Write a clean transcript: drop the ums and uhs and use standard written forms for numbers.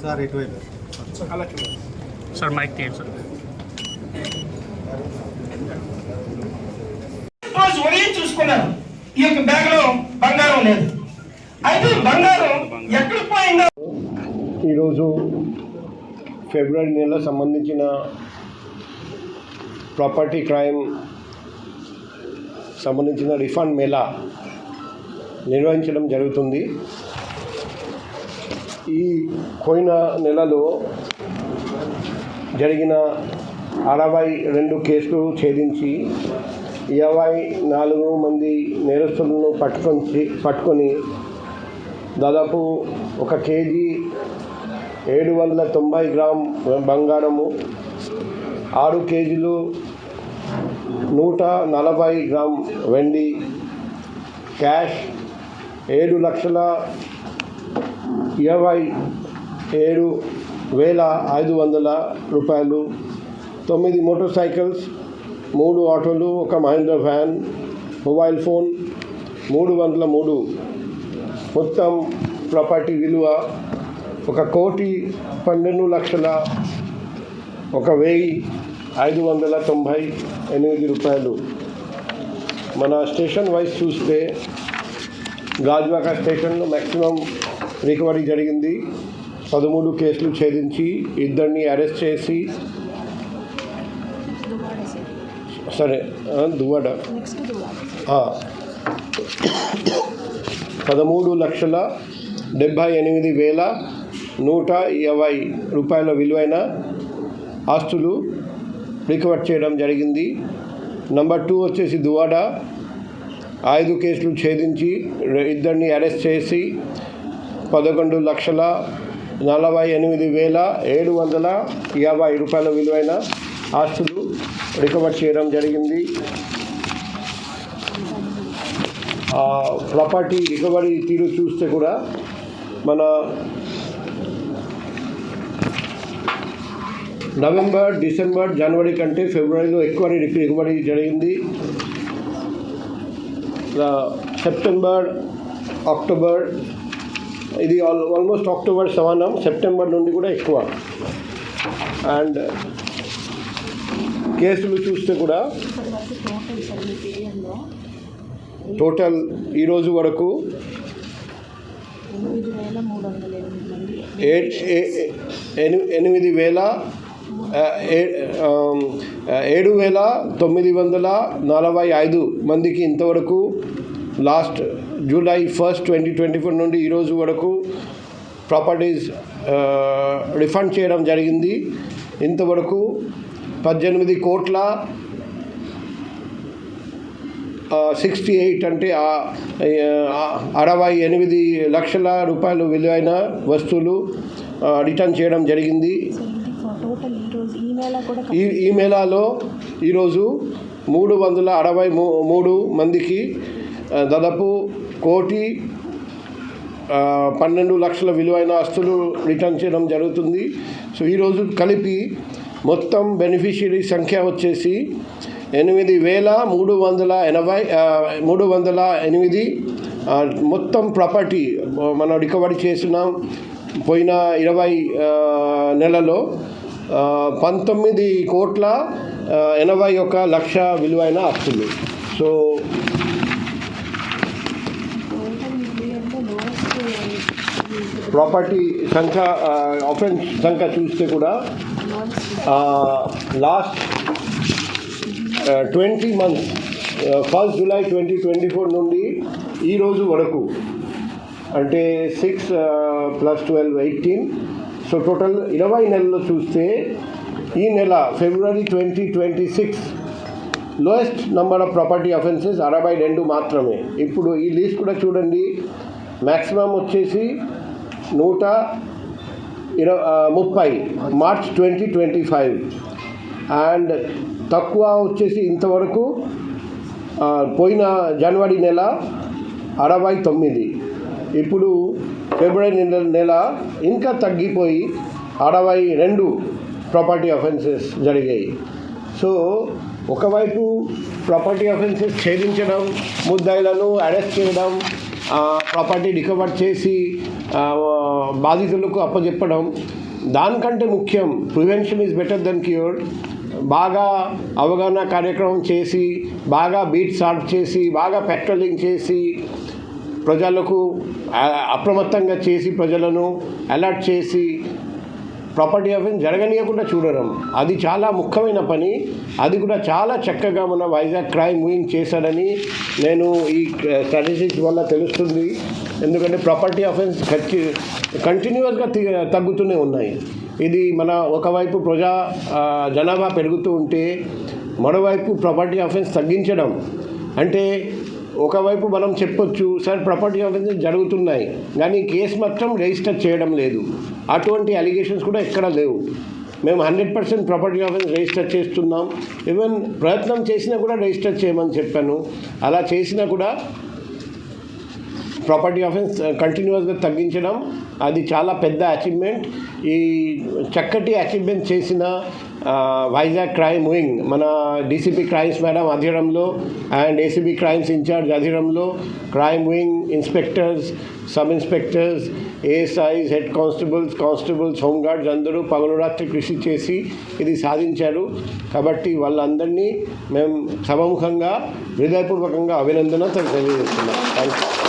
Sir ఇటువైపు sir mic తీయండి sir. రోజు ఉదయం చూసుకున్నాను, ఈ యొక్క బ్యాగ్ లో బంగారం లేదు. అయితే బంగారం ఎక్కడ పోయిందో. ఈరోజు ఫిబ్రవరి నెల సంబంధించిన ప్రాపర్టీ క్రైమ్ సంబంధించిన రిఫండ్ మేళా నిర్వహించడం జరుగుతుంది. ఈ పోయిన నెలలో జరిగిన 62 కేసులు ఛేదించి 24 మంది నేరస్తులను పట్టుకొని దాదాపు 1 కేజీ 790 గ్రామ్ బంగారము, 6 కేజీలు 140 గ్రామ్ వెండి, క్యాష్ 7,27,500 రూపాయలు, 9 మోటార్ సైకిల్స్, 3 ఆటోలు, 1 మహీంద్రా వ్యాన్, మొబైల్ ఫోన్ 303, మొత్తం ప్రాపర్టీ విలువ 1,12,1,598 రూపాయలు. మన స్టేషన్ వైజ్ చూస్తే గాజువాక స్టేషన్లో మ్యాక్సిమం రికవరీ జరిగింది. 13 కేసులు ఛేదించి 2 అరెస్ట్ చేసి, సరే దువ్వాడ 13,78,120 రూపాయల విలువైన ఆస్తులు రికవర్ చేయడం జరిగింది. నెంబర్ 2 వచ్చేసి దువ్వాడ 5 కేసులు ఛేదించి 2 అరెస్ట్ చేసి 11,48,750 రూపాయల విలువైన ఆస్తులు రికవర్ చేయడం జరిగింది. ప్రాపర్టీ రికవరీ తీరు చూస్తే కూడా మన నవంబర్, డిసెంబర్, జనవరి కంటే ఫిబ్రవరిలో ఎక్కువ రికవరీ జరిగింది. సెప్టెంబర్, అక్టోబర్, ఇది ఆల్మోస్ట్ అక్టోబర్ సమానం, సెప్టెంబర్ నుండి కూడా ఎక్కువ. అండ్ కేసులు చూస్తే కూడా టోటల్ ఈరోజు వరకు 7,945 మందికి ఇంతవరకు లాస్ట్ జూలై 1, 2024 నుండి ఈరోజు వరకు ప్రాపర్టీస్ రిఫండ్ చేయడం జరిగింది. ఇంతవరకు 18,68 అంటే 68 లక్షల రూపాయలు విలువైన వస్తువులు రిటర్న్ చేయడం జరిగింది. ఈ మేళాలో ఈరోజు 363 మందికి దాదాపు 1,12 లక్షల విలువైన ఆస్తులు రిటర్న్ చేయడం జరుగుతుంది. సో ఈరోజు కలిపి మొత్తం బెనిఫిషియరీ సంఖ్య వచ్చేసి 8,308. మొత్తం ప్రాపర్టీ మనం రికవరీ చేసినాం పోయిన 20 నెలలో 19,81,00,000 విలువైన ఆస్తులు. సో ప్రాపర్టీ సంఖ్య, ఆఫెన్స్ సంఖ్య చూస్తే కూడా లాస్ట్ 20 మంత్స్ 1 జూలై 2024 నుండి ఈరోజు వరకు అంటే 6 + 12 18. సో టోటల్ 20 నెలల్లో చూస్తే ఈ నెల ఫిబ్రవరి 2026 lowest number of property offences 62 మాత్రమే. ఇప్పుడు ఈ లిస్ట్ కూడా చూడండి, మ్యాక్సిమం వచ్చేసి 130 మార్చ్ 2025 అండ్ తక్కువ వచ్చేసి ఇంతవరకు పోయిన జనవరి నెల 69. ఇప్పుడు ఫిబ్రవరి నెల ఇంకా తగ్గిపోయి 62 ప్రాపర్టీ అఫెన్సెస్ జరిగాయి. సో ఒకవైపు ప్రాపర్టీ అఫెన్సెస్ ఛేదించడం, ముద్దాయిలను అరెస్ట్ చేయడం, ప్రాపర్టీ రికవర్ చేసి బాధితులకు అప్పచెప్పడం. దానికంటే ముఖ్యం prevention is better than cure. బాగా అవగాహన కార్యక్రమం చేసి, బాగా బీట్ సాల్వ్ చేసి, బాగా పెట్రోలింగ్ చేసి, ప్రజలకు అప్రమత్తంగా చేసి, ప్రజలను అలర్ట్ చేసి ప్రాపర్టీ అఫెన్స్ జరగనీయకుండా చూడడం, అది చాలా ముఖ్యమైన పని. అది కూడా చాలా చక్కగా మన వైజాగ్ క్రైమ్ వింగ్ చేశాడని నేను ఈ స్టాటిస్టిక్స్ వల్ల తెలుస్తుంది. ఎందుకంటే ప్రాపర్టీ అఫెన్స్ కంటిన్యూస్గా తగ్గుతూనే ఉన్నాయి. ఇది మన ఒకవైపు జనాభా పెరుగుతూ ఉంటే మరోవైపు ప్రాపర్టీ అఫెన్స్ తగ్గించడం అంటే, ఒకవైపు మనం చెప్పొచ్చు సార్ ప్రాపర్టీ అఫెన్సెస్ జరుగుతున్నాయి కానీ కేసు మాత్రం రిజిస్టర్ చేయడం లేదు. అటువంటి అలిగేషన్స్ కూడా ఎక్కడ లేవు. మేము 100% ప్రాపర్టీ అఫెన్స్ రిజిస్టర్ చేస్తున్నాం. ఈవెన్ ప్రయత్నం చేసినా కూడా రిజిస్టర్ చేయమని చెప్పాను. అలా చేసినా కూడా ప్రాపర్టీ అఫెన్స్ కంటిన్యూస్గా తగ్గించడం అది చాలా పెద్ద అచీవ్మెంట్. ఈ చక్కటి అచీవ్మెంట్ చేసిన వైజాగ్ క్రైమ్ వింగ్ మన డీసీపీ క్రైమ్స్ మేడం ఆధ్వర్యంలో అండ్ ఏసీబీ క్రైమ్స్ ఇన్ఛార్జ్ ఆధ్వర్యంలో crime wing inspectors, sub inspectors, ASIs, head constables, home guards అందరూ పగలురాత్రి కృషి చేసి ఇది సాధించారు. కాబట్టి వాళ్ళందరినీ మేము సభముఖంగా హృదయపూర్వకంగా అభినందన తెలియజేస్తున్నాం. Thank you.